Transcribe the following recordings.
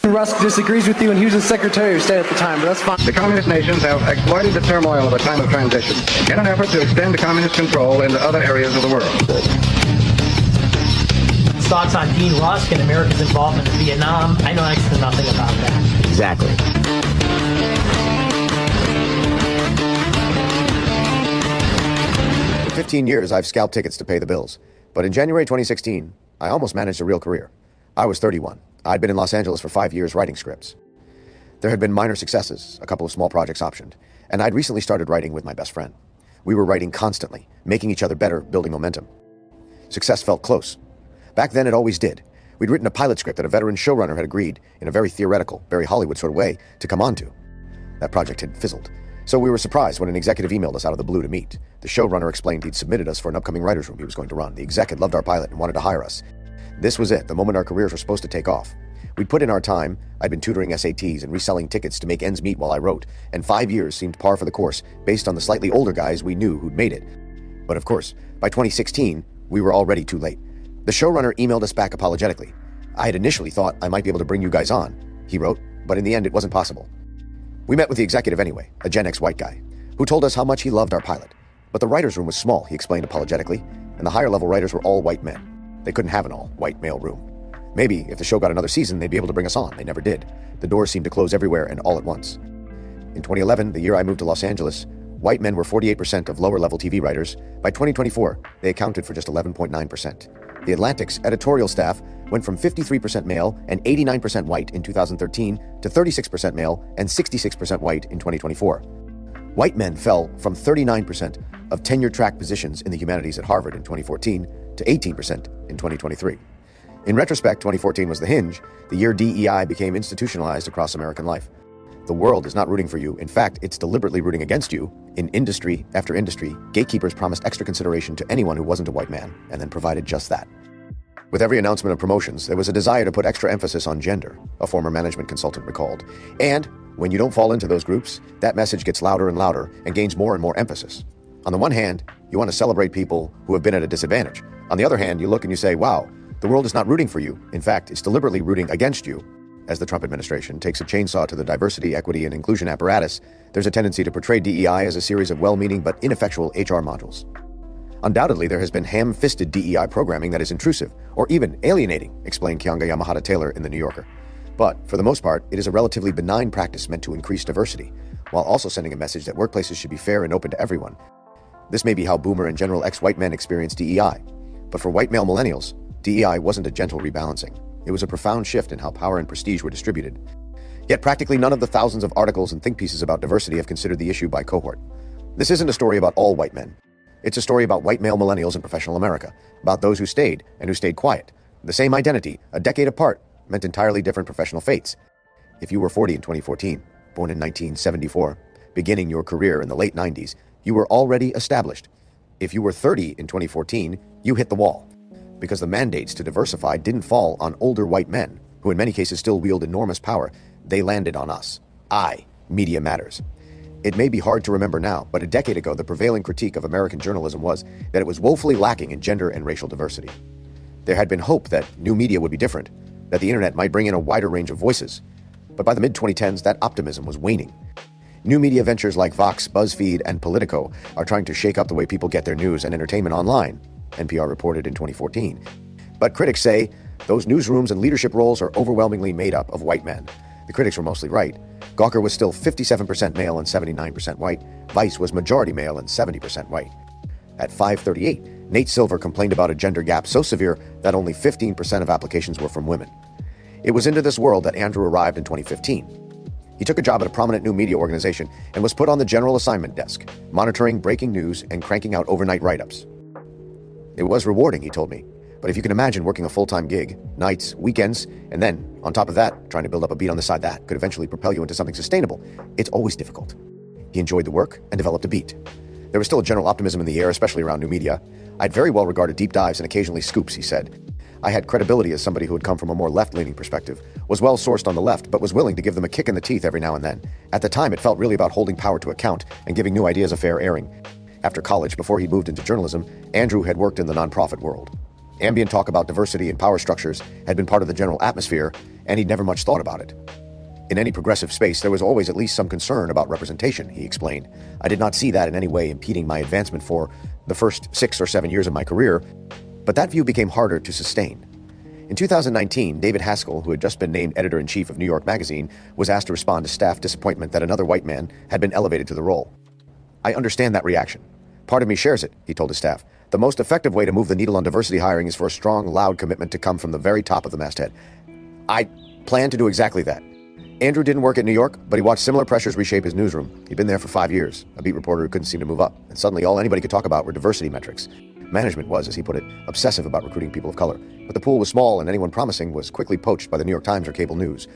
Rusk disagrees with you, and he was the Secretary of State at the time, but that's fine. The communist nations have exploited the turmoil of a time of transition in an effort to extend communist control into other areas of the world. Thoughts on Dean Rusk and America's involvement in Vietnam? I know next to nothing about that. Exactly. For 15 years, I've scalped tickets to pay the bills. But in January 2016, I almost managed a real career. I was 31. I'd been in Los Angeles for 5 years writing scripts. There had been minor successes, a couple of small projects optioned, and I'd recently started writing with my best friend. We were writing constantly, making each other better, building momentum. Success felt close. Back then, it always did. We'd written a pilot script that a veteran showrunner had agreed, in a very theoretical, very Hollywood sort of way, to come onto. That project had fizzled. So we were surprised when an executive emailed us out of the blue to meet. The showrunner explained he'd submitted us for an upcoming writer's room he was going to run. The exec had loved our pilot and wanted to hire us. This was it, the moment our careers were supposed to take off. We'd put in our time. I'd been tutoring SATs and reselling tickets to make ends meet while I wrote, and 5 years seemed par for the course, based on the slightly older guys we knew who'd made it. But of course, by 2016, we were already too late. The showrunner emailed us back apologetically. I had initially thought I might be able to bring you guys on, he wrote, but in the end it wasn't possible. We met with the executive anyway, a Gen X white guy, who told us how much he loved our pilot. But the writer's room was small, he explained apologetically, and the higher level writers were all white men. They couldn't have an all-white male room. Maybe if the show got another season, they'd be able to bring us on. They never did. The doors seemed to close everywhere and all at once. In 2011, the year I moved to Los Angeles, white men were 48% of lower-level TV writers. By 2024, they accounted for just 11.9%. The Atlantic's editorial staff went from 53% male and 89% white in 2013 to 36% male and 66% white in 2024. White men fell from 39% of tenure-track positions in the humanities at Harvard in 2014 to 18% in 2023. In retrospect, 2014 was the hinge, the year DEI became institutionalized across American life. The world is not rooting for you. In fact, it's deliberately rooting against you. In industry after industry, gatekeepers promised extra consideration to anyone who wasn't a white man, and then provided just that. With every announcement of promotions, there was a desire to put extra emphasis on gender, a former management consultant recalled. And when you don't fall into those groups, that message gets louder and louder and gains more and more emphasis. On the one hand, you want to celebrate people who have been at a disadvantage. On the other hand, you look and you say, wow, the world is not rooting for you. In fact, it's deliberately rooting against you. As the Trump administration takes a chainsaw to the diversity, equity, and inclusion apparatus, there's a tendency to portray DEI as a series of well-meaning but ineffectual HR modules. Undoubtedly, there has been ham-fisted DEI programming that is intrusive, or even alienating, explained Kyanga Yamahata Taylor in The New Yorker. But, for the most part, it is a relatively benign practice meant to increase diversity, while also sending a message that workplaces should be fair and open to everyone. This may be how boomer and general ex-white men experience DEI. But for white male millennials, DEI wasn't a gentle rebalancing. It was a profound shift in how power and prestige were distributed. Yet practically none of the thousands of articles and think pieces about diversity have considered the issue by cohort. This isn't a story about all white men. It's a story about white male millennials in professional America, about those who stayed and who stayed quiet. The same identity, a decade apart, meant entirely different professional fates. If you were 40 in 2014, born in 1974, beginning your career in the late 90s, you were already established. If you were 30 in 2014, you hit the wall. Because the mandates to diversify didn't fall on older white men, who in many cases still wield enormous power. They landed on us. Media matters. It may be hard to remember now, but a decade ago, the prevailing critique of American journalism was that it was woefully lacking in gender and racial diversity. There had been hope that new media would be different, that the internet might bring in a wider range of voices. But by the mid-2010s, that optimism was waning. New media ventures like Vox, BuzzFeed, and Politico are trying to shake up the way people get their news and entertainment online, NPR reported in 2014. But critics say those newsrooms and leadership roles are overwhelmingly made up of white men. The critics were mostly right. Gawker was still 57% male and 79% white. Vice was majority male and 70% white. At 5:38, Nate Silver complained about a gender gap so severe that only 15% of applications were from women. It was into this world that Andrew arrived in 2015. He took a job at a prominent new media organization and was put on the general assignment desk, monitoring breaking news and cranking out overnight write-ups. It was rewarding, he told me. But if you can imagine working a full-time gig, nights, weekends, and then, on top of that, trying to build up a beat on the side that could eventually propel you into something sustainable, it's always difficult. He enjoyed the work and developed a beat. There was still a general optimism in the air, especially around new media. I'd very well regarded deep dives and occasionally scoops, he said. I had credibility as somebody who had come from a more left-leaning perspective, was well-sourced on the left, but was willing to give them a kick in the teeth every now and then. At the time, it felt really about holding power to account and giving new ideas a fair airing. After college, before he moved into journalism, Andrew had worked in the nonprofit world. Ambient talk about diversity and power structures had been part of the general atmosphere, and he'd never much thought about it. In any progressive space, there was always at least some concern about representation, he explained. I did not see that in any way impeding my advancement for the first 6 or 7 years of my career, but that view became harder to sustain. In 2019, David Haskell, who had just been named editor-in-chief of New York Magazine, was asked to respond to staff disappointment that another white man had been elevated to the role. I understand that reaction. Part of me shares it, he told his staff. The most effective way to move the needle on diversity hiring is for a strong, loud commitment to come from the very top of the masthead. I plan to do exactly that. Andrew didn't work at New York, but he watched similar pressures reshape his newsroom. He'd been there for 5 years, a beat reporter who couldn't seem to move up, and suddenly all anybody could talk about were diversity metrics. Management was, as he put it, obsessive about recruiting people of color, but the pool was small and anyone promising was quickly poached by the New York Times or cable news.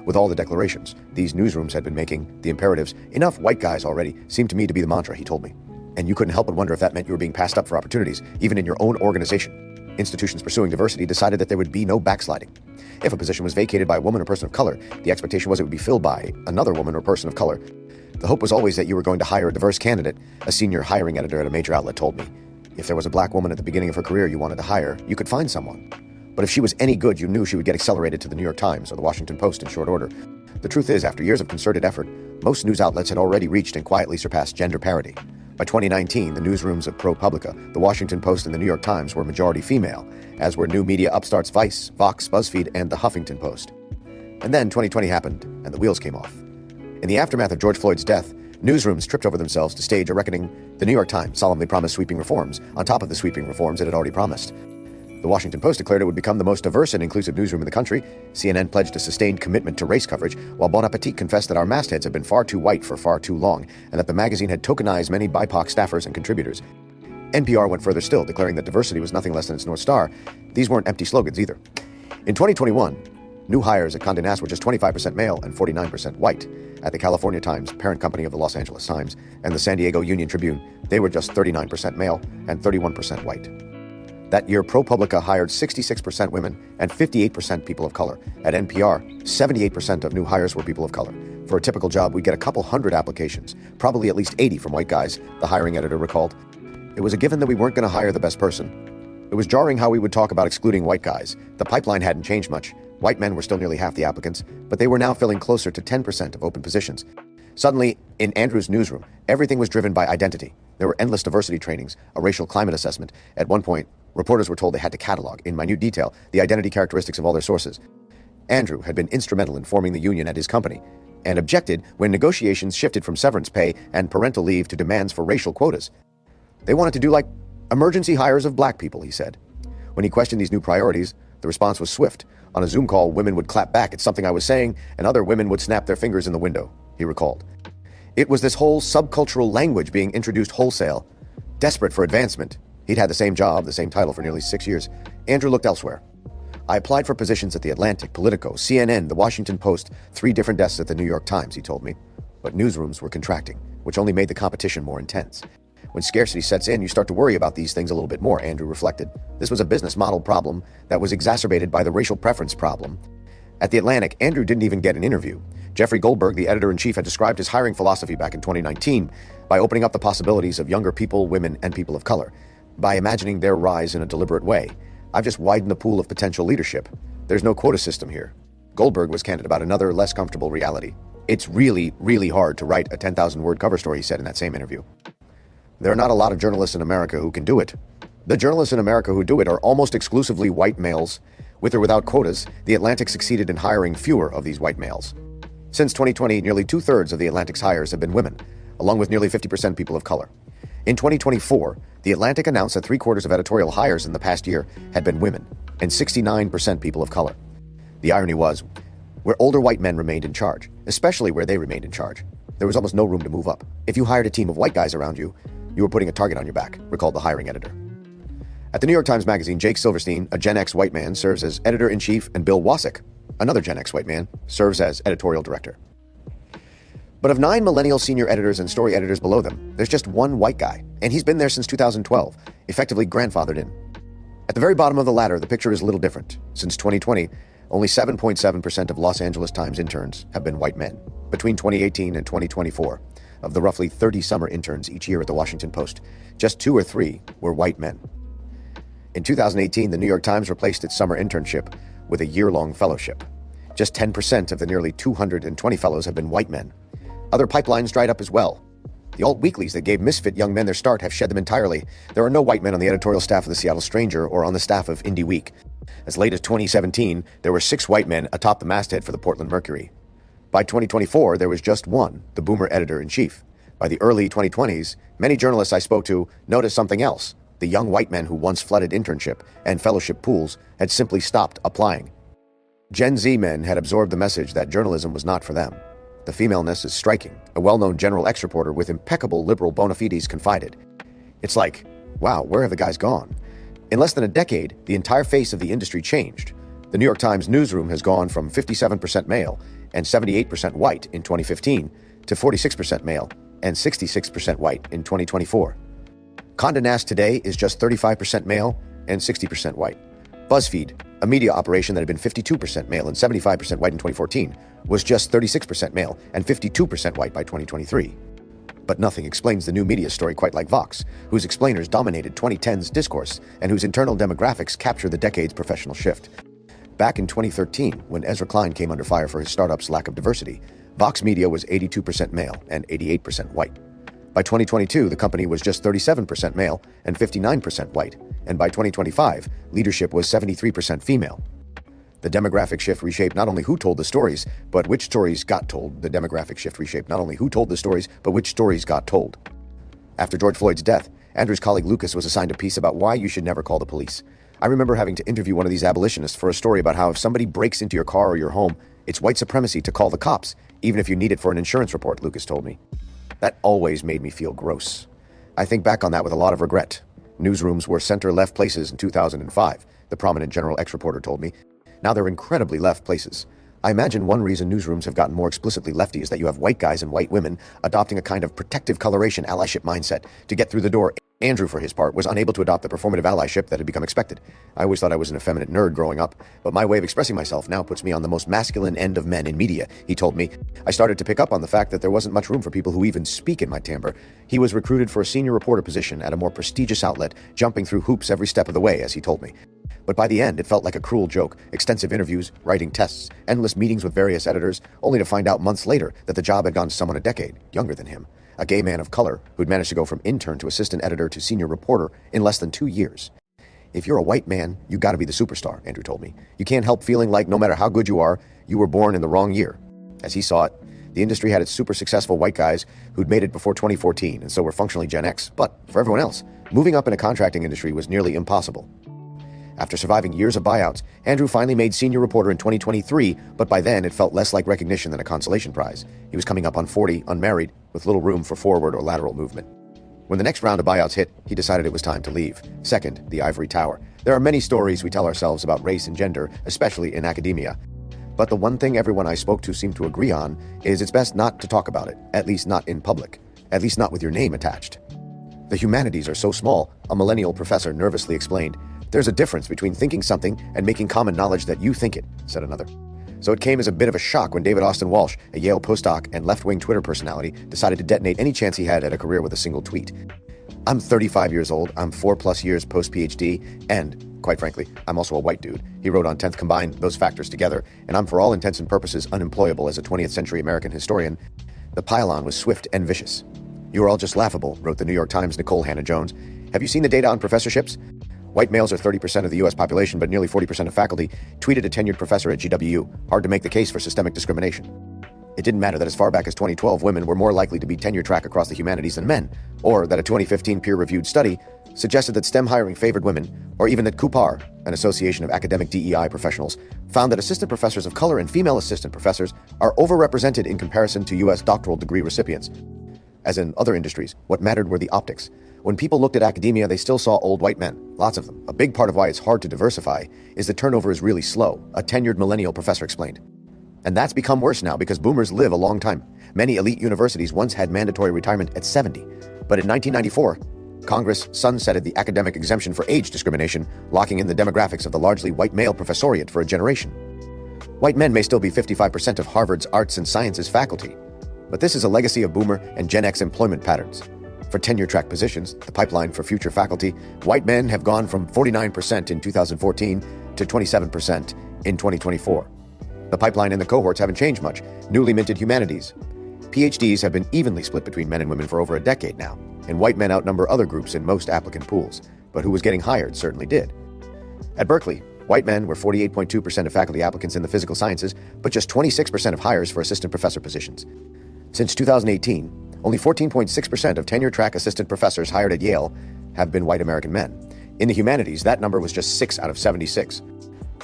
With all the declarations these newsrooms had been making, the imperatives, enough white guys already, seemed to me to be the mantra, he told me. And you couldn't help but wonder if that meant you were being passed up for opportunities, even in your own organization. Institutions pursuing diversity decided that there would be no backsliding. If a position was vacated by a woman or person of color, the expectation was it would be filled by another woman or person of color. The hope was always that you were going to hire a diverse candidate, a senior hiring editor at a major outlet told me. If there was a black woman at the beginning of her career you wanted to hire, you could find someone. But if she was any good, you knew she would get accelerated to the New York Times or the Washington Post in short order. The truth is, after years of concerted effort, most news outlets had already reached and quietly surpassed gender parity. By 2019, the newsrooms of ProPublica, the Washington Post, and the New York Times were majority female, as were new media upstarts Vice, Vox, BuzzFeed, and the Huffington Post. And then 2020 happened, and the wheels came off. In the aftermath of George Floyd's death, newsrooms tripped over themselves to stage a reckoning. The New York Times solemnly promised sweeping reforms, on top of the sweeping reforms it had already promised. The Washington Post declared it would become the most diverse and inclusive newsroom in the country. CNN pledged a sustained commitment to race coverage, while Bon Appetit confessed that our mastheads had been far too white for far too long, and that the magazine had tokenized many BIPOC staffers and contributors. NPR went further still, declaring that diversity was nothing less than its North Star. These weren't empty slogans either. In 2021, new hires at Condé Nast were just 25% male and 49% white. At the California Times, parent company of the Los Angeles Times, and the San Diego Union Tribune, they were just 39% male and 31% white. That year, ProPublica hired 66% women and 58% people of color. At NPR, 78% of new hires were people of color. For a typical job, we'd get a couple hundred applications, probably at least 80 from white guys, the hiring editor recalled. It was a given that we weren't going to hire the best person. It was jarring how we would talk about excluding white guys. The pipeline hadn't changed much. White men were still nearly half the applicants, but they were now filling closer to 10% of open positions. Suddenly, in Andrew's newsroom, everything was driven by identity. There were endless diversity trainings, a racial climate assessment. At one point, reporters were told they had to catalog, in minute detail, the identity characteristics of all their sources. Andrew had been instrumental in forming the union at his company, and objected when negotiations shifted from severance pay and parental leave to demands for racial quotas. They wanted to do like emergency hires of black people, he said. When he questioned these new priorities, the response was swift. On a Zoom call, women would clap back at something I was saying, and other women would snap their fingers in the window, he recalled. It was this whole subcultural language being introduced wholesale, desperate for advancement. He'd had the same job, the same title for nearly 6 years. Andrew looked elsewhere. I applied for positions at The Atlantic, Politico, CNN, The Washington Post, 3 different desks at the New York Times, he told me. But newsrooms were contracting, which only made the competition more intense. When scarcity sets in, you start to worry about these things a little bit more, Andrew reflected. This was a business model problem that was exacerbated by the racial preference problem. At The Atlantic, Andrew didn't even get an interview. Jeffrey Goldberg, the editor-in-chief, had described his hiring philosophy back in 2019 by opening up the possibilities of younger people, women, and people of color. By imagining their rise in a deliberate way, I've just widened the pool of potential leadership. There's no quota system here. Goldberg was candid about another, less comfortable reality. It's really, really hard to write a 10,000-word cover story, he said in that same interview. There are not a lot of journalists in America who can do it. The journalists in America who do it are almost exclusively white males. With or without quotas, The Atlantic succeeded in hiring fewer of these white males. Since 2020, nearly 2/3 of The Atlantic's hires have been women, along with nearly 50% people of color. In 2024, The Atlantic announced that 3/4 of editorial hires in the past year had been women, and 69% people of color. The irony was, where older white men remained in charge, especially where they remained in charge, there was almost no room to move up. If you hired a team of white guys around you, you were putting a target on your back, recalled the hiring editor. At the New York Times Magazine, Jake Silverstein, a Gen X white man, serves as editor-in-chief, and Bill Wasik, another Gen X white man, serves as editorial director. But of 9 millennial senior editors and story editors below them, there's just one white guy, and he's been there since 2012, effectively grandfathered in. At the very bottom of the ladder, the picture is a little different. Since 2020, only 7.7% of Los Angeles Times interns have been white men. Between 2018 and 2024, of the roughly 30 summer interns each year at the Washington Post, just 2 or 3 were white men. In 2018, the New York Times replaced its summer internship with a year-long fellowship. Just 10% of the nearly 220 fellows have been white men. Other pipelines dried up as well. The alt weeklies that gave misfit young men their start have shed them entirely. There are no white men on the editorial staff of the Seattle Stranger or on the staff of Indie Week. As late as 2017, there were 6 white men atop the masthead for the Portland Mercury. By 2024, there was just one, the Boomer editor-in-chief. By the early 2020s, many journalists I spoke to noticed something else. The young white men who once flooded internship and fellowship pools had simply stopped applying. Gen Z men had absorbed the message that journalism was not for them. The femaleness is striking, a well-known General X reporter with impeccable liberal bona fides confided. It's like, wow, where have the guys gone? In less than a decade, the entire face of the industry changed. The New York Times newsroom has gone from 57% male and 78% white in 2015 to 46% male and 66% white in 2024. Condé Nast today is just 35% male and 60% white. BuzzFeed, a media operation that had been 52% male and 75% white in 2014, was just 36% male and 52% white by 2023. But nothing explains the new media story quite like Vox, whose explainers dominated 2010's discourse and whose internal demographics capture the decade's professional shift. Back in 2013, when Ezra Klein came under fire for his startup's lack of diversity, Vox Media was 82% male and 88% white. By 2022, the company was just 37% male and 59% white, and by 2025, leadership was 73% female. The demographic shift reshaped not only who told the stories, but which stories got told. The demographic shift reshaped not only who told the stories, but which stories got told. After George Floyd's death, Andrew's colleague Lucas was assigned a piece about why you should never call the police. I remember having to interview one of these abolitionists for a story about how if somebody breaks into your car or your home, it's white supremacy to call the cops, even if you need it for an insurance report, Lucas told me. That always made me feel gross. I think back on that with a lot of regret. Newsrooms were center-left places in 2005, the prominent General X reporter told me. Now they're incredibly left places. I imagine one reason newsrooms have gotten more explicitly lefty is that you have white guys and white women adopting a kind of protective coloration allyship mindset to get through the door. Andrew, for his part, was unable to adopt the performative allyship that had become expected. I always thought I was an effeminate nerd growing up, but my way of expressing myself now puts me on the most masculine end of men in media, he told me. I started to pick up on the fact that there wasn't much room for people who even speak in my timbre. He was recruited for a senior reporter position at a more prestigious outlet, jumping through hoops every step of the way, as he told me. But by the end, it felt like a cruel joke. Extensive interviews, writing tests, endless meetings with various editors, only to find out months later that the job had gone to someone a decade younger than him. A gay man of color who'd managed to go from intern to assistant editor to senior reporter in less than 2 years. If you're a white man, you gotta be the superstar, Andrew told me. You can't help feeling like no matter how good you are, you were born in the wrong year. As he saw it, the industry had its super successful white guys who'd made it before 2014 and so were functionally Gen X. But for everyone else, moving up in a contracting industry was nearly impossible. After surviving years of buyouts, Andrew finally made senior reporter in 2023, but by then it felt less like recognition than a consolation prize. He was coming up on 40, unmarried, with little room for forward or lateral movement. When the next round of buyouts hit, he decided it was time to leave. Second, the ivory tower. There are many stories we tell ourselves about race and gender, especially in academia. But the one thing everyone I spoke to seemed to agree on is it's best not to talk about it, at least not in public, at least not with your name attached. The humanities are so small, a millennial professor nervously explained. There's a difference between thinking something and making common knowledge that you think it, said another. So it came as a bit of a shock when David Austin Walsh, a Yale postdoc and left-wing Twitter personality, decided to detonate any chance he had at a career with a single tweet. I'm 35 years old, I'm 4+ years post-PhD, and, quite frankly, I'm also a white dude. He wrote on 10th Combined those factors together, and I'm for all intents and purposes unemployable as a 20th century American historian. The pile-on was swift and vicious. You are all just laughable, wrote the New York Times' Nicole Hannah-Jones. Have you seen the data on professorships? White males are 30% of the U.S. population, but nearly 40% of faculty, tweeted a tenured professor at GWU. Hard to make the case for systemic discrimination. It didn't matter that as far back as 2012, women were more likely to be tenure track across the humanities than men, or that a 2015 peer-reviewed study suggested that STEM hiring favored women, or even that CUPAR, an association of academic DEI professionals, found that assistant professors of color and female assistant professors are overrepresented in comparison to U.S. doctoral degree recipients. As in other industries, what mattered were the optics. When people looked at academia, they still saw old white men, lots of them. A big part of why it's hard to diversify is the turnover is really slow, a tenured millennial professor explained. And that's become worse now because boomers live a long time. Many elite universities once had mandatory retirement at 70. But in 1994, Congress sunsetted the academic exemption for age discrimination, locking in the demographics of the largely white male professoriate for a generation. White men may still be 55% of Harvard's arts and sciences faculty, but this is a legacy of boomer and Gen X employment patterns. For tenure-track positions, the pipeline for future faculty, white men have gone from 49% in 2014 to 27% in 2024. The pipeline and the cohorts haven't changed much. Newly minted humanities. PhDs have been evenly split between men and women for over a decade now, and white men outnumber other groups in most applicant pools, but who was getting hired certainly did. At Berkeley, white men were 48.2% of faculty applicants in the physical sciences, but just 26% of hires for assistant professor positions. Since 2018, only 14.6% of tenure-track assistant professors hired at Yale have been white American men. In the humanities, that number was just 6 out of 76.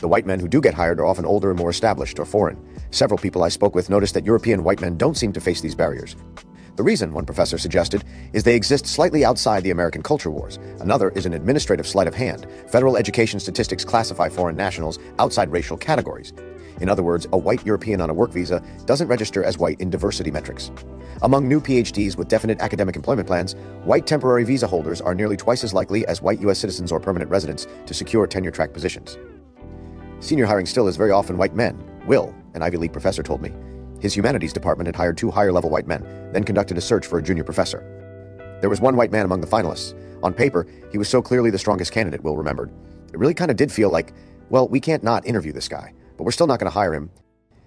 The white men who do get hired are often older and more established or foreign. Several people I spoke with noticed that European white men don't seem to face these barriers. The reason, one professor suggested, is they exist slightly outside the American culture wars. Another is an administrative sleight of hand. Federal education statistics classify foreign nationals outside racial categories. In other words, a white European on a work visa doesn't register as white in diversity metrics. Among new PhDs with definite academic employment plans, white temporary visa holders are nearly twice as likely as white U.S. citizens or permanent residents to secure tenure-track positions. Senior hiring still is very often white men. Will, an Ivy League professor, told me. His humanities department had hired 2 higher-level white men, then conducted a search for a junior professor. There was one white man among the finalists. On paper, he was so clearly the strongest candidate, Will remembered. It really kind of did feel like, well, we can't not interview this guy, but we're still not going to hire him.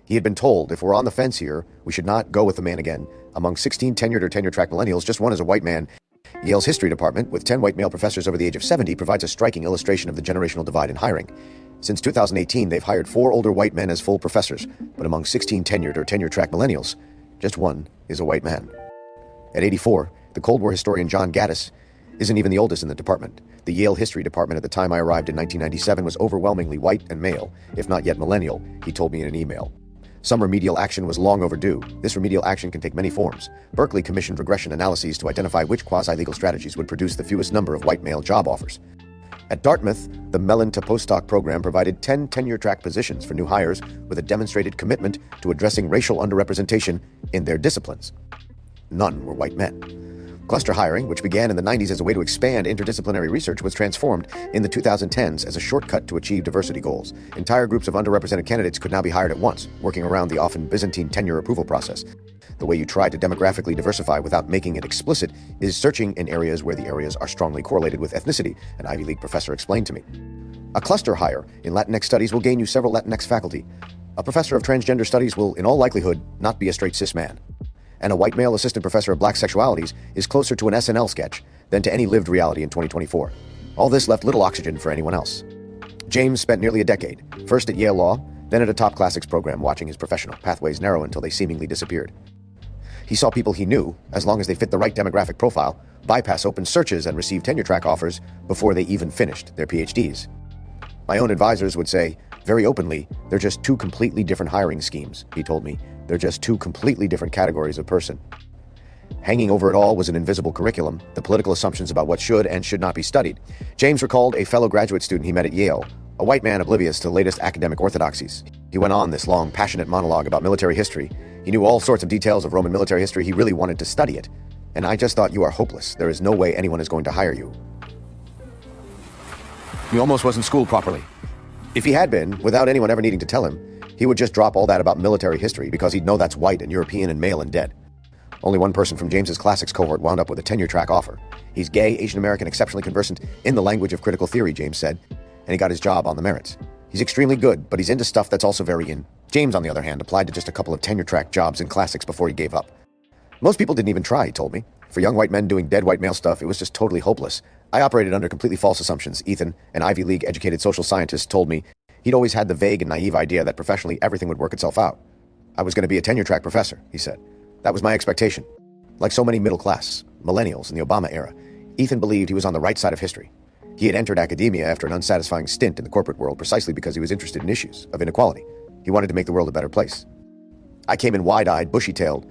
He had been told, if we're on the fence here, we should not go with the man again. Among 16 tenured or tenure-track millennials, just one is a white man. Yale's history department, with 10 white male professors over the age of 70, provides a striking illustration of the generational divide in hiring. Since 2018, they've hired 4 older white men as full professors, but among 16 tenured or tenure-track millennials, just one is a white man. At 84, the Cold War historian John Gaddis isn't even the oldest in the department. The Yale history department at the time I arrived in 1997 was overwhelmingly white and male, if not yet millennial, he told me in an email. Some remedial action was long overdue. This remedial action can take many forms. Berkeley commissioned regression analyses to identify which quasi-legal strategies would produce the fewest number of white male job offers. At Dartmouth, the Mellon to Postdoc program provided 10 tenure-track positions for new hires with a demonstrated commitment to addressing racial underrepresentation in their disciplines. None were white men. Cluster hiring, which began in the 90s as a way to expand interdisciplinary research, was transformed in the 2010s as a shortcut to achieve diversity goals. Entire groups of underrepresented candidates could now be hired at once, working around the often Byzantine tenure approval process. The way you try to demographically diversify without making it explicit is searching in areas where the areas are strongly correlated with ethnicity, an Ivy League professor explained to me. A cluster hire in Latinx studies will gain you several Latinx faculty. A professor of transgender studies will, in all likelihood, not be a straight cis man. And a white male assistant professor of black sexualities is closer to an SNL sketch than to any lived reality in 2024. All this left little oxygen for anyone else. James spent nearly a decade, first at Yale Law, then at a top classics program, watching his professional pathways narrow until they seemingly disappeared. He saw people he knew, as long as they fit the right demographic profile, bypass open searches and receive tenure-track offers before they even finished their PhDs. My own advisors would say, very openly, they're just 2 completely different hiring schemes, he told me. They're just 2 completely different categories of person. Hanging over it all was an invisible curriculum, the political assumptions about what should and should not be studied. James recalled a fellow graduate student he met at Yale, a white man oblivious to the latest academic orthodoxies. He went on this long, passionate monologue about military history. He knew all sorts of details of Roman military history. He really wanted to study it. And I just thought, you are hopeless. There is no way anyone is going to hire you. He almost wasn't schooled properly. If he had been, without anyone ever needing to tell him, he would just drop all that about military history because he'd know that's white and European and male and dead. Only one person from James's classics cohort wound up with a tenure-track offer. He's gay, Asian American, exceptionally conversant in the language of critical theory, James said, and he got his job on the merits. He's extremely good, but he's into stuff that's also very in. James, on the other hand, applied to just a couple of tenure-track jobs in classics before he gave up. Most people didn't even try, he told me. For young white men doing dead white male stuff, it was just totally hopeless. I operated under completely false assumptions. Ethan, an Ivy League-educated social scientist, told me he'd always had the vague and naive idea that professionally everything would work itself out. I was going to be a tenure-track professor, he said. That was my expectation. Like so many middle-class, millennials in the Obama era, Ethan believed he was on the right side of history. He had entered academia after an unsatisfying stint in the corporate world precisely because he was interested in issues of inequality. He wanted to make the world a better place. I came in wide-eyed, bushy-tailed,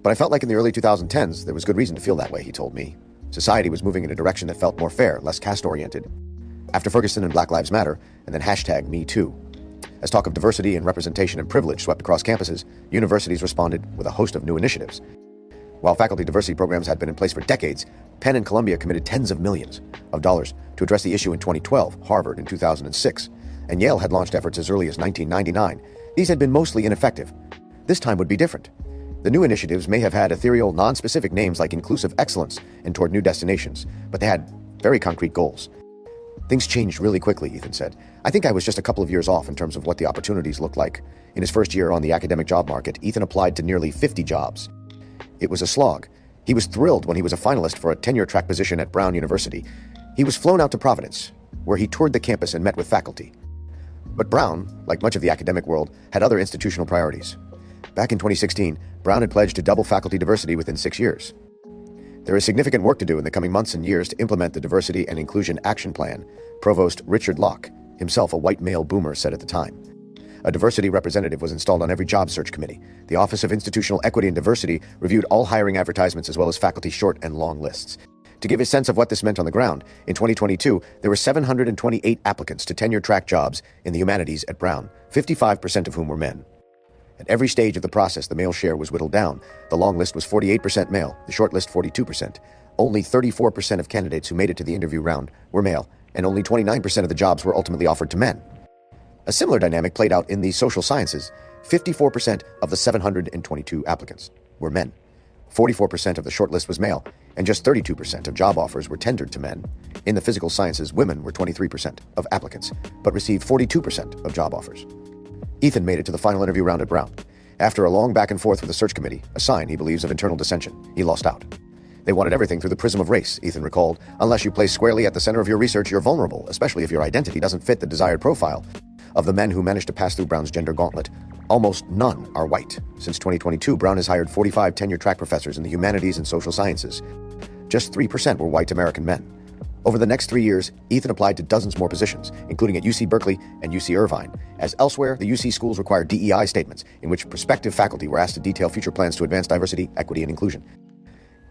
but I felt like in the early 2010s there was good reason to feel that way, he told me. Society was moving in a direction that felt more fair, less caste-oriented. After Ferguson and Black Lives Matter, and then #MeToo. As talk of diversity and representation and privilege swept across campuses, universities responded with a host of new initiatives. While faculty diversity programs had been in place for decades, Penn and Columbia committed tens of millions of dollars to address the issue in 2012, Harvard in 2006, and Yale had launched efforts as early as 1999. These had been mostly ineffective. This time would be different. The new initiatives may have had ethereal, non-specific names like inclusive excellence and toward new destinations, but they had very concrete goals. Things changed really quickly, Ethan said. I think I was just a couple of years off in terms of what the opportunities looked like. In his first year on the academic job market, Ethan applied to nearly 50 jobs. It was a slog. He was thrilled when he was a finalist for a tenure-track position at Brown University. He was flown out to Providence, where he toured the campus and met with faculty. But Brown, like much of the academic world, had other institutional priorities. Back in 2016, Brown had pledged to double faculty diversity within 6 years. There is significant work to do in the coming months and years to implement the Diversity and Inclusion Action Plan, Provost Richard Locke, himself a white male boomer, said at the time. A diversity representative was installed on every job search committee. The Office of Institutional Equity and Diversity reviewed all hiring advertisements as well as faculty short and long lists. To give a sense of what this meant on the ground, in 2022, there were 728 applicants to tenure-track jobs in the humanities at Brown, 55% of whom were men. At every stage of the process, the male share was whittled down. The long list was 48% male, the short list 42%. Only 34% of candidates who made it to the interview round were male, and only 29% of the jobs were ultimately offered to men. A similar dynamic played out in the social sciences. 54% of the 722 applicants were men. 44% of the shortlist was male, and just 32% of job offers were tendered to men. In the physical sciences, women were 23% of applicants, but received 42% of job offers. Ethan made it to the final interview round at Brown. After a long back and forth with the search committee, a sign, he believes, of internal dissension, he lost out. They wanted everything through the prism of race, Ethan recalled. Unless you place squarely at the center of your research, you're vulnerable, especially if your identity doesn't fit the desired profile. Of the men who managed to pass through Brown's gender gauntlet, almost none are white. Since 2022, Brown has hired 45 tenure-track professors in the humanities and social sciences. Just 3% were white American men. Over the next 3 years, Ethan applied to dozens more positions, including at UC Berkeley and UC Irvine. As elsewhere, the UC schools required DEI statements, in which prospective faculty were asked to detail future plans to advance diversity, equity, and inclusion.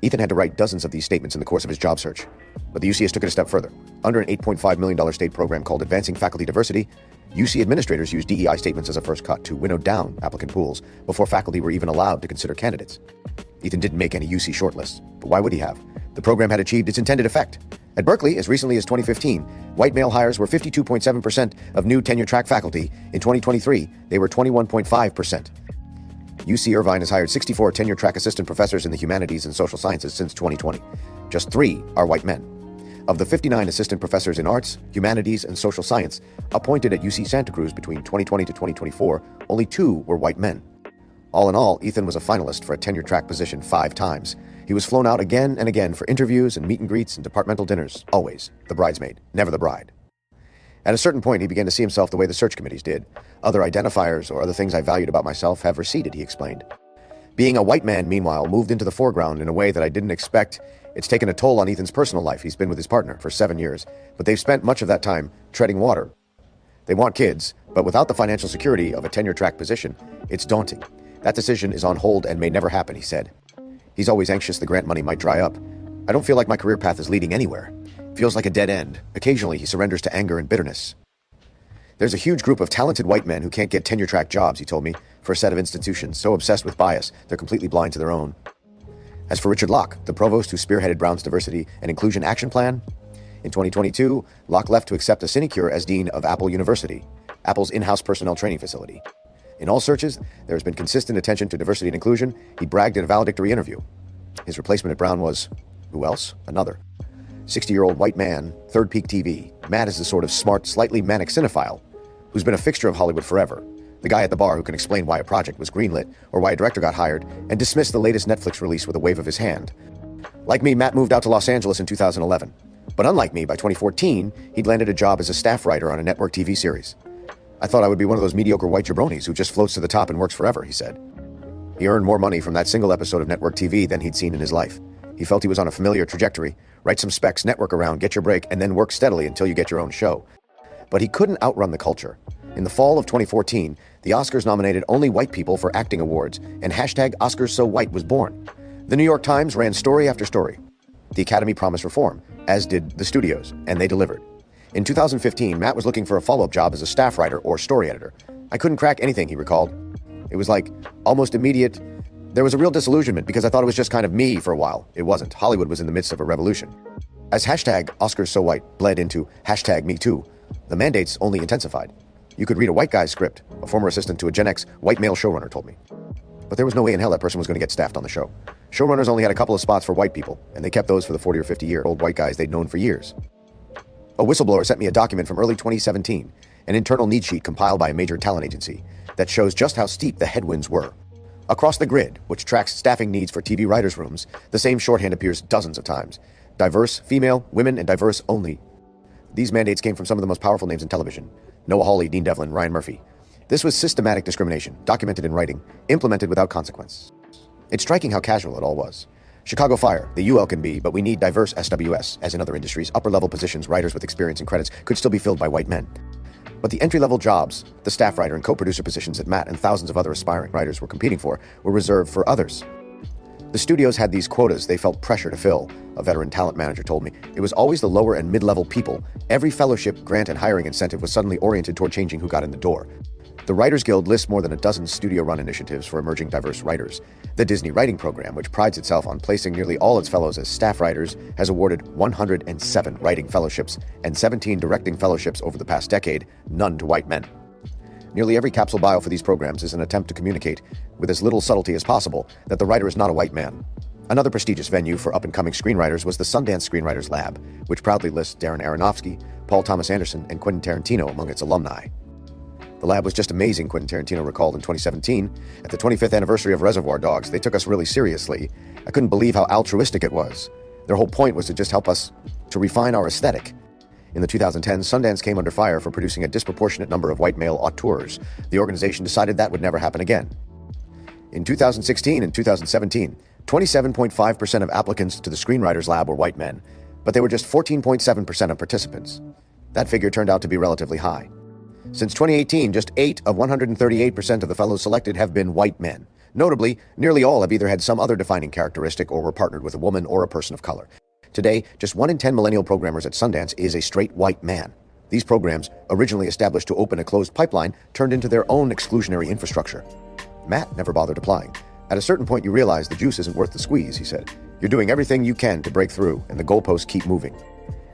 Ethan had to write dozens of these statements in the course of his job search. But the UCS took it a step further. Under an $8.5 million state program called Advancing Faculty Diversity, UC administrators used DEI statements as a first cut to winnow down applicant pools before faculty were even allowed to consider candidates. Ethan didn't make any UC shortlists, but why would he have? The program had achieved its intended effect. At Berkeley, as recently as 2015, white male hires were 52.7% of new tenure-track faculty. In 2023, they were 21.5%. UC Irvine has hired 64 tenure-track assistant professors in the humanities and social sciences since 2020. Just 3 are white men. Of the 59 assistant professors in arts, humanities, and social science appointed at UC Santa Cruz between 2020 to 2024, only 2 were white men. All in all, Ethan was a finalist for a tenure-track position 5 times. He was flown out again and again for interviews and meet and greets and departmental dinners, always the bridesmaid, never the bride. At a certain point, he began to see himself the way the search committees did. Other identifiers or other things I valued about myself have receded, he explained. Being a white man, meanwhile, moved into the foreground in a way that I didn't expect. It's taken a toll on Ethan's personal life. He's been with his partner for 7 years, but they've spent much of that time treading water. They want kids, but without the financial security of a tenure-track position, it's daunting. That decision is on hold and may never happen, he said. He's always anxious the grant money might dry up. I don't feel like my career path is leading anywhere. It feels like a dead end. Occasionally, he surrenders to anger and bitterness. There's a huge group of talented white men who can't get tenure-track jobs, he told me, for a set of institutions so obsessed with bias, they're completely blind to their own. As for Richard Locke, the provost who spearheaded Brown's Diversity and Inclusion Action Plan, in 2022, Locke left to accept a sinecure as dean of Apple University, Apple's in-house personnel training facility. In all searches, there has been consistent attention to diversity and inclusion. He bragged in a valedictory interview. His replacement at Brown was, who else? Another. 60-year-old white man, Third Peak TV. Matt is the sort of smart, slightly manic cinephile who's been a fixture of Hollywood forever. The guy at the bar who can explain why a project was greenlit or why a director got hired and dismiss the latest Netflix release with a wave of his hand. Like me, Matt moved out to Los Angeles in 2011. But unlike me, by 2014, he'd landed a job as a staff writer on a network TV series. I thought I would be one of those mediocre white jabronis who just floats to the top and works forever, he said. He earned more money from that single episode of network TV than he'd seen in his life. He felt he was on a familiar trajectory. Write some specs, network around, get your break, and then work steadily until you get your own show. But he couldn't outrun the culture. In the fall of 2014, the Oscars nominated only white people for acting awards, and hashtag #OscarsSoWhite was born. The New York Times ran story after story. The Academy promised reform, as did the studios, and they delivered. In 2015, Matt was looking for a follow-up job as a staff writer or story editor. I couldn't crack anything, he recalled. It was like almost immediate. There was a real disillusionment because I thought it was just kind of me for a while. It wasn't. Hollywood was in the midst of a revolution. As hashtag #OscarsSoWhite bled into hashtag #MeToo, the mandates only intensified. You could read a white guy's script, a former assistant to a Gen X white male showrunner told me. But there was no way in hell that person was going to get staffed on the show. Showrunners only had a couple of spots for white people, and they kept those for the 40 or 50-year-old white guys they'd known for years. A whistleblower sent me a document from early 2017, an internal need sheet compiled by a major talent agency, that shows just how steep the headwinds were. Across the grid, which tracks staffing needs for TV writers' rooms, the same shorthand appears dozens of times. Diverse, female, women, and diverse only. These mandates came from some of the most powerful names in television: Noah Hawley, Dean Devlin, Ryan Murphy. This was systematic discrimination, documented in writing, implemented without consequence. It's striking how casual it all was. Chicago Fire, the UL can be, but we need diverse SWS. As in other industries, upper-level positions, writers with experience and credits could still be filled by white men. But the entry-level jobs, the staff writer and co-producer positions that Matt and thousands of other aspiring writers were competing for, were reserved for others. The studios had these quotas they felt pressure to fill, a veteran talent manager told me. It was always the lower and mid-level people. Every fellowship, grant, and hiring incentive was suddenly oriented toward changing who got in the door. The Writers Guild lists more than a dozen studio-run initiatives for emerging diverse writers. The Disney Writing Program, which prides itself on placing nearly all its fellows as staff writers, has awarded 107 writing fellowships and 17 directing fellowships over the past decade, none to white men. Nearly every capsule bio for these programs is an attempt to communicate, with as little subtlety as possible, that the writer is not a white man. Another prestigious venue for up-and-coming screenwriters was the Sundance Screenwriters Lab, which proudly lists Darren Aronofsky, Paul Thomas Anderson, and Quentin Tarantino among its alumni. The lab was just amazing, Quentin Tarantino recalled in 2017. At the 25th anniversary of Reservoir Dogs, they took us really seriously. I couldn't believe how altruistic it was. Their whole point was to just help us to refine our aesthetic. In the 2010s, Sundance came under fire for producing a disproportionate number of white male auteurs. The organization decided that would never happen again. In 2016 and 2017, 27.5% of applicants to the Screenwriters Lab were white men, but they were just 14.7% of participants. That figure turned out to be relatively high. Since 2018, just 8 of 138% of the fellows selected have been white men. Notably, nearly all have either had some other defining characteristic or were partnered with a woman or a person of color. Today, just 1 in 10 millennial programmers at Sundance is a straight white man. These programs, originally established to open a closed pipeline, turned into their own exclusionary infrastructure. Matt never bothered applying. At a certain point, you realize the juice isn't worth the squeeze, he said. You're doing everything you can to break through, and the goalposts keep moving.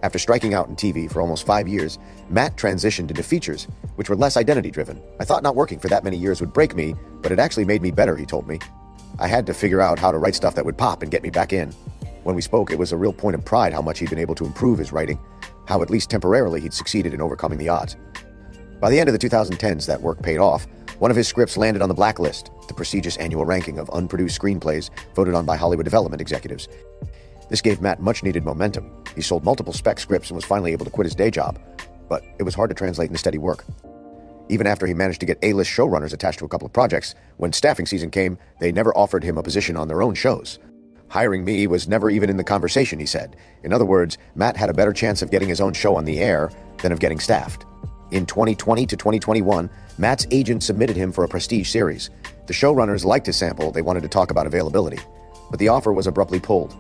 After striking out in TV for almost 5 years, Matt transitioned into features, which were less identity-driven. I thought not working for that many years would break me, but it actually made me better, he told me. I had to figure out how to write stuff that would pop and get me back in. When we spoke, it was a real point of pride how much he'd been able to improve his writing, how at least temporarily he'd succeeded in overcoming the odds. By the end of the 2010s, that work paid off. One of his scripts landed on the Blacklist, the prestigious annual ranking of unproduced screenplays voted on by Hollywood development executives. This gave Matt much-needed momentum. He sold multiple spec scripts and was finally able to quit his day job, but it was hard to translate into steady work. Even after he managed to get A-list showrunners attached to a couple of projects, when staffing season came, they never offered him a position on their own shows. Hiring me was never even in the conversation, he said. In other words, Matt had a better chance of getting his own show on the air than of getting staffed. In 2020 to 2021, Matt's agent submitted him for a prestige series. The showrunners liked his sample, they wanted to talk about availability, but the offer was abruptly pulled.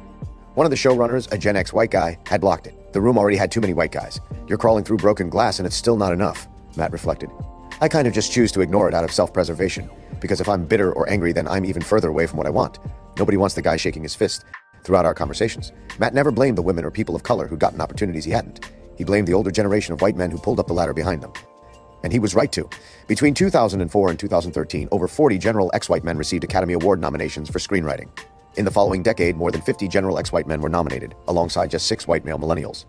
One of the showrunners, a Gen X white guy, had blocked it. The room already had too many white guys. You're crawling through broken glass and it's still not enough, Matt reflected. I kind of just choose to ignore it out of self-preservation, because if I'm bitter or angry, then I'm even further away from what I want. Nobody wants the guy shaking his fist. Throughout our conversations, Matt never blamed the women or people of color who'd gotten opportunities he hadn't. He blamed the older generation of white men who pulled up the ladder behind them. And he was right to. Between 2004 and 2013, over 40 general ex-white men received Academy Award nominations for screenwriting. In the following decade, more than 50 general ex-white men were nominated, alongside just 6 white male millennials.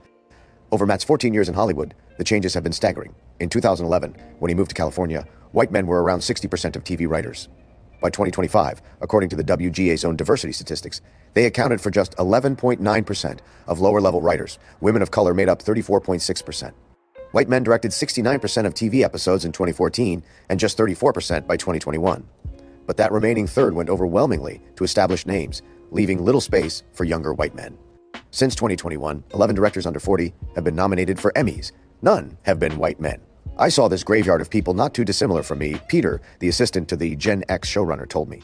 Over Matt's 14 years in Hollywood, the changes have been staggering. In 2011, when he moved to California, white men were around 60% of TV writers. By 2025, according to the WGA's own diversity statistics, they accounted for just 11.9% of lower-level writers. Women of color made up 34.6%. White men directed 69% of TV episodes in 2014 and just 34% by 2021. But that remaining third went overwhelmingly to established names, leaving little space for younger white men. Since 2021, 11 directors under 40 have been nominated for Emmys. None have been white men. I saw this graveyard of people not too dissimilar from me, Peter, the assistant to the Gen X showrunner, told me.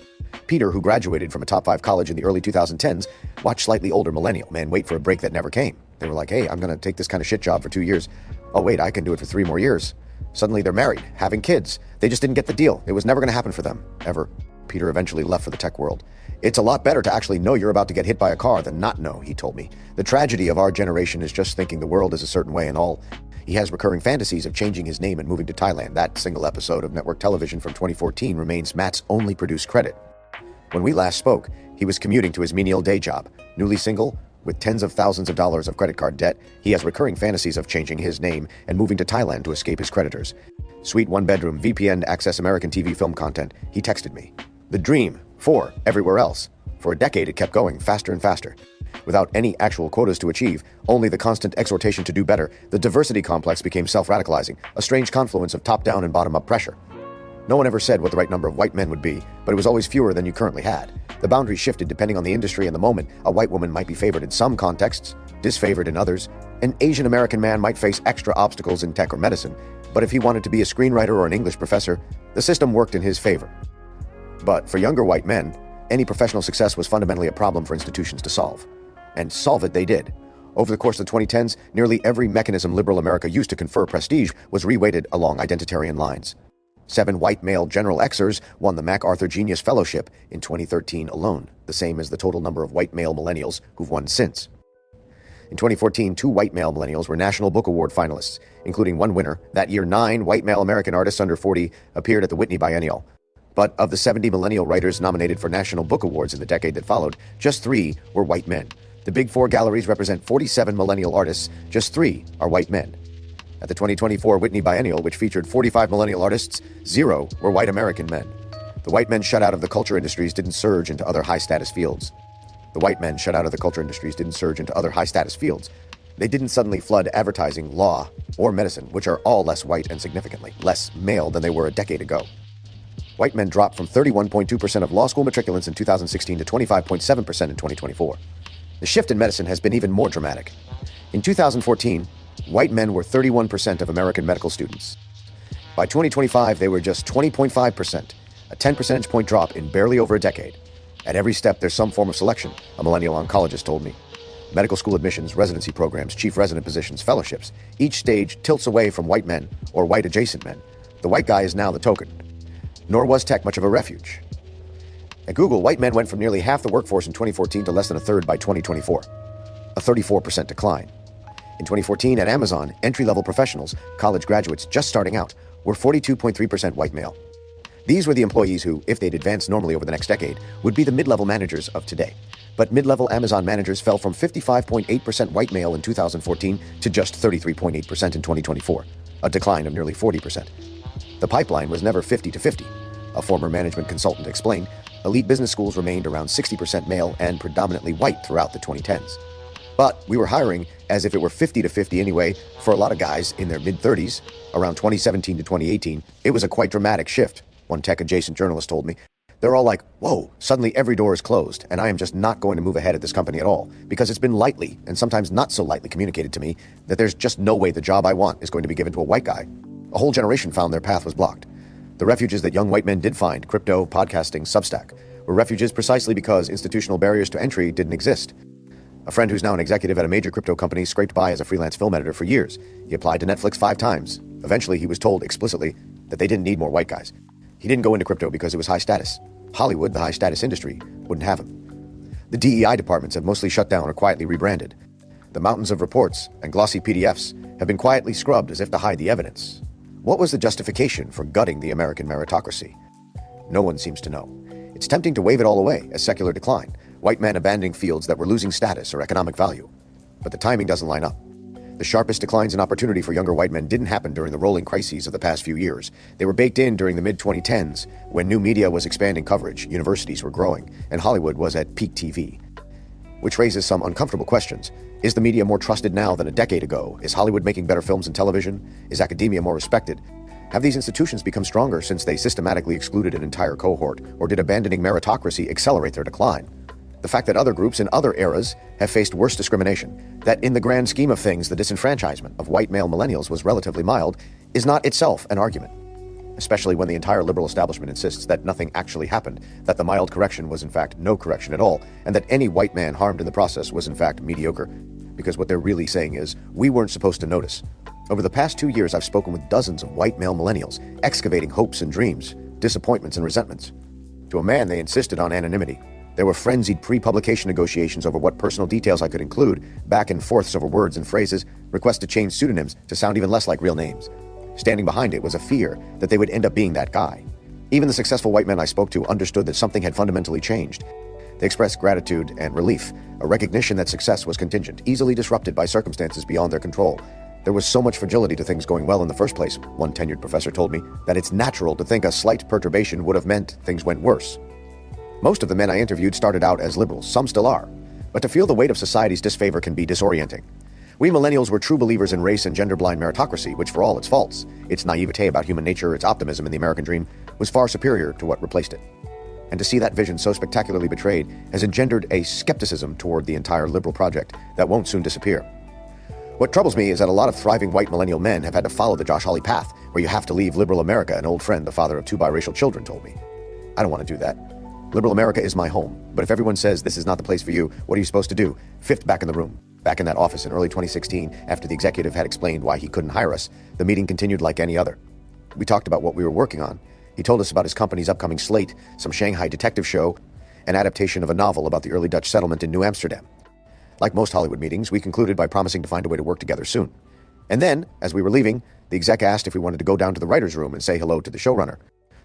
Peter, who graduated from a top 5 college in the early 2010s, watched slightly older millennial men wait for a break that never came. They were like, hey, I'm going to take this kind of shit job for 2 years. Oh, wait, I can do it for 3 more years. Suddenly they're married, having kids. They just didn't get the deal. It was never going to happen for them, ever. Peter eventually left for the tech world. It's a lot better to actually know you're about to get hit by a car than not know, he told me. The tragedy of our generation is just thinking the world is a certain way and all. He has recurring fantasies of changing his name and moving to Thailand. That single episode of network television from 2014 remains Matt's only produced credit. When we last spoke, he was commuting to his menial day job. Newly single, with tens of thousands of dollars of credit card debt, he has recurring fantasies of changing his name and moving to Thailand to escape his creditors. Sweet one-bedroom, VPN to access American TV film content. He texted me. The dream, for everywhere else. For a decade, it kept going, faster and faster. Without any actual quotas to achieve, only the constant exhortation to do better, the diversity complex became self-radicalizing, a strange confluence of top-down and bottom-up pressure. No one ever said what the right number of white men would be, but it was always fewer than you currently had. The boundaries shifted depending on the industry and the moment. A white woman might be favored in some contexts, disfavored in others. An Asian American man might face extra obstacles in tech or medicine, but if he wanted to be a screenwriter or an English professor, the system worked in his favor. But for younger white men, any professional success was fundamentally a problem for institutions to solve. And solve it they did. Over the course of the 2010s, nearly every mechanism liberal America used to confer prestige was reweighted along identitarian lines. 7 white male General Xers won the MacArthur Genius Fellowship in 2013 alone, the same as the total number of white male millennials who've won since. In 2014, 2 white male millennials were National Book Award finalists, including one winner. That year, 9 white male American artists under 40 appeared at the Whitney Biennial. But of the 70 millennial writers nominated for National Book Awards in the decade that followed, just 3 were white men. The Big Four galleries represent 47 millennial artists, just 3 are white men. At the 2024 Whitney Biennial, which featured 45 millennial artists, 0 were white American men. The white men shut out of the culture industries didn't surge into other high-status fields. The white men shut out of the culture industries didn't surge into other high-status fields. They didn't suddenly flood advertising, law, or medicine, which are all less white and significantly less male than they were a decade ago. White men dropped from 31.2% of law school matriculants in 2016 to 25.7% in 2024. The shift in medicine has been even more dramatic. In 2014, white men were 31% of American medical students. By 2025, they were just 20.5%, a 10 percentage point drop in barely over a decade. At every step, there's some form of selection, a millennial oncologist told me. Medical school admissions, residency programs, chief resident positions, fellowships. Each stage tilts away from white men or white adjacent men. The white guy is now the token. Nor was tech much of a refuge. At Google, white men went from nearly half the workforce in 2014 to less than a third by 2024, a 34% decline. In 2014, at Amazon, entry-level professionals, college graduates just starting out, were 42.3% white male. These were the employees who, if they'd advanced normally over the next decade, would be the mid-level managers of today. But mid-level Amazon managers fell from 55.8% white male in 2014 to just 33.8% in 2024, a decline of nearly 40%. The pipeline was never 50 to 50. A former management consultant explained, elite business schools remained around 60% male and predominantly white throughout the 2010s. But we were hiring as if it were 50 to 50 anyway for a lot of guys in their mid-30s. Around 2017 to 2018, it was a quite dramatic shift, one tech-adjacent journalist told me. They're all like, whoa, suddenly every door is closed, and I am just not going to move ahead at this company at all, because it's been lightly, and sometimes not so lightly communicated to me, that there's just no way the job I want is going to be given to a white guy. A whole generation found their path was blocked. The refuges that young white men did find, crypto, podcasting, Substack, were refuges precisely because institutional barriers to entry didn't exist. A friend who's now an executive at a major crypto company scraped by as a freelance film editor for years. He applied to Netflix 5 times. Eventually, he was told explicitly that they didn't need more white guys. He didn't go into crypto because it was high status. Hollywood, the high status industry, wouldn't have him. The DEI departments have mostly shut down or quietly rebranded. The mountains of reports and glossy PDFs have been quietly scrubbed as if to hide the evidence. What was the justification for gutting the American meritocracy? No one seems to know. It's tempting to wave it all away as secular decline, white men abandoning fields that were losing status or economic value. But the timing doesn't line up. The sharpest declines in opportunity for younger white men didn't happen during the rolling crises of the past few years. They were baked in during the mid-2010s, when new media was expanding coverage, universities were growing, and Hollywood was at peak TV. Which raises some uncomfortable questions. Is the media more trusted now than a decade ago? Is Hollywood making better films and television? Is academia more respected? Have these institutions become stronger since they systematically excluded an entire cohort, or did abandoning meritocracy accelerate their decline? The fact that other groups in other eras have faced worse discrimination, that in the grand scheme of things the disenfranchisement of white male millennials was relatively mild, is not itself an argument. Especially when the entire liberal establishment insists that nothing actually happened, that the mild correction was in fact no correction at all, and that any white man harmed in the process was in fact mediocre. Because what they're really saying is, we weren't supposed to notice. Over the past 2 years, I've spoken with dozens of white male millennials, excavating hopes and dreams, disappointments and resentments. To a man, they insisted on anonymity. There were frenzied pre-publication negotiations over what personal details I could include, back and forths over words and phrases, requests to change pseudonyms to sound even less like real names. Standing behind it was a fear that they would end up being that guy. Even the successful white men I spoke to understood that something had fundamentally changed. They expressed gratitude and relief, a recognition that success was contingent, easily disrupted by circumstances beyond their control. There was so much fragility to things going well in the first place, one tenured professor told me, that it's natural to think a slight perturbation would have meant things went worse. Most of the men I interviewed started out as liberals, some still are, but to feel the weight of society's disfavor can be disorienting. We millennials were true believers in race and gender-blind meritocracy, which for all its faults, its naivete about human nature, its optimism in the American dream, was far superior to what replaced it. And to see that vision so spectacularly betrayed has engendered a skepticism toward the entire liberal project that won't soon disappear. What troubles me is that a lot of thriving white millennial men have had to follow the Josh Hawley path, where you have to leave liberal America, an old friend, the father of 2 biracial children, told me. I don't want to do that. Liberal America is my home, but if everyone says this is not the place for you, what are you supposed to do? Fifth back in the room. Back in that office in early 2016, after the executive had explained why he couldn't hire us, the meeting continued like any other. We talked about what we were working on. He told us about his company's upcoming slate, some Shanghai detective show, an adaptation of a novel about the early Dutch settlement in New Amsterdam. Like most Hollywood meetings, we concluded by promising to find a way to work together soon. And then, as we were leaving, the exec asked if we wanted to go down to the writer's room and say hello to the showrunner.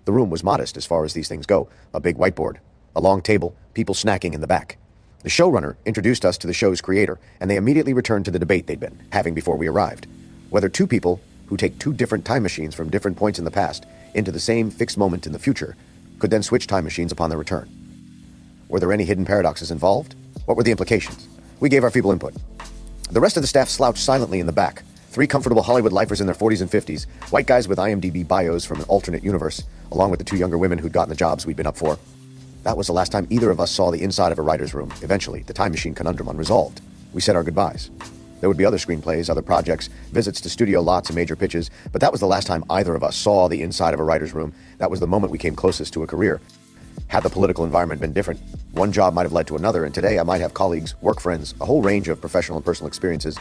The room was modest as far as these things go, a big whiteboard, a long table, people snacking in the back. The showrunner introduced us to the show's creator, and they immediately returned to the debate they'd been having before we arrived. Whether 2 people who take 2 different time machines from different points in the past into the same fixed moment in the future could then switch time machines upon their return. Were there any hidden paradoxes involved? What were the implications? We gave our feeble input. The rest of the staff slouched silently in the back. 3 comfortable Hollywood lifers in their 40s and 50s, white guys with IMDb bios from an alternate universe, along with the 2 younger women who'd gotten the jobs we'd been up for. That was the last time either of us saw the inside of a writer's room. Eventually, the time machine conundrum unresolved. We said our goodbyes. There would be other screenplays, other projects, visits to studio lots and major pitches, but that was the last time either of us saw the inside of a writer's room. That was the moment we came closest to a career. Had the political environment been different, one job might have led to another, and today I might have colleagues, work friends, a whole range of professional and personal experiences,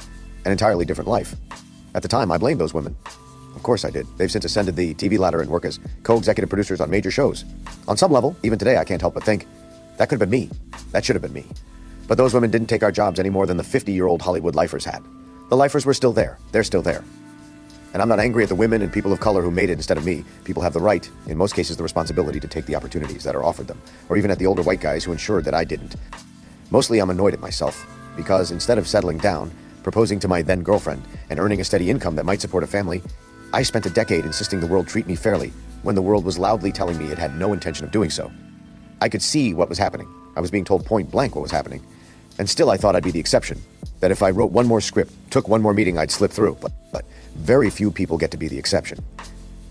an entirely different life. At the time, I blamed those women. Of course I did. They've since ascended the TV ladder and work as co-executive producers on major shows. On some level, even today, I can't help but think, that could have been me. That should have been me. But those women didn't take our jobs any more than the 50-year-old Hollywood lifers had. The lifers were still there. They're still there. And I'm not angry at the women and people of color who made it instead of me. People have the right, in most cases the responsibility, to take the opportunities that are offered them. Or even at the older white guys who ensured that I didn't. Mostly I'm annoyed at myself, because instead of settling down, proposing to my then girlfriend, and earning a steady income that might support a family, I spent a decade insisting the world treat me fairly, when the world was loudly telling me it had no intention of doing so. I could see what was happening. I was being told point blank what was happening. And still I thought I'd be the exception. That if I wrote one more script, took one more meeting, I'd slip through. But very few people get to be the exception.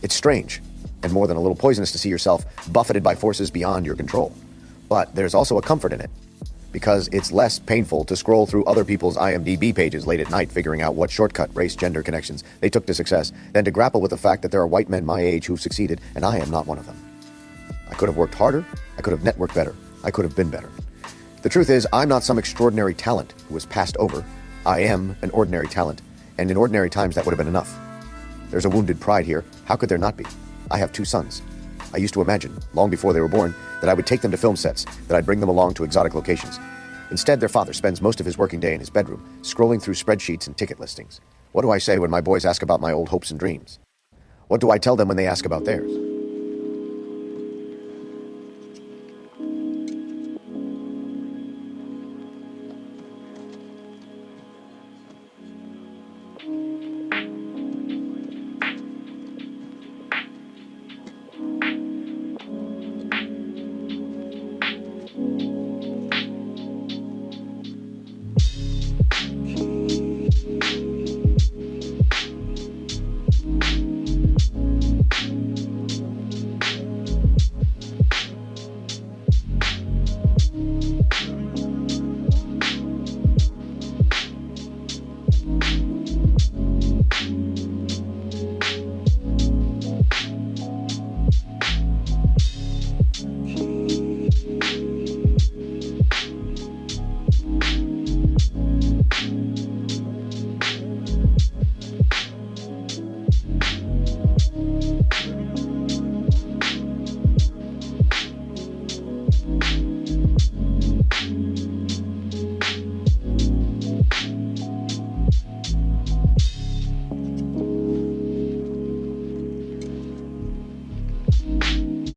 It's strange, and more than a little poisonous to see yourself buffeted by forces beyond your control. But there's also a comfort in it, because it's less painful to scroll through other people's IMDb pages late at night figuring out what shortcut, race, gender connections they took to success, than to grapple with the fact that there are white men my age who've succeeded, and I am not one of them. I could have worked harder, I could have networked better, I could have been better. The truth is, I'm not some extraordinary talent who was passed over. I am an ordinary talent, and in ordinary times that would have been enough. There's a wounded pride here. How could there not be? I have 2 sons. I used to imagine, long before they were born, that I would take them to film sets, that I'd bring them along to exotic locations. Instead, their father spends most of his working day in his bedroom, scrolling through spreadsheets and ticket listings. What do I say when my boys ask about my old hopes and dreams? What do I tell them when they ask about theirs?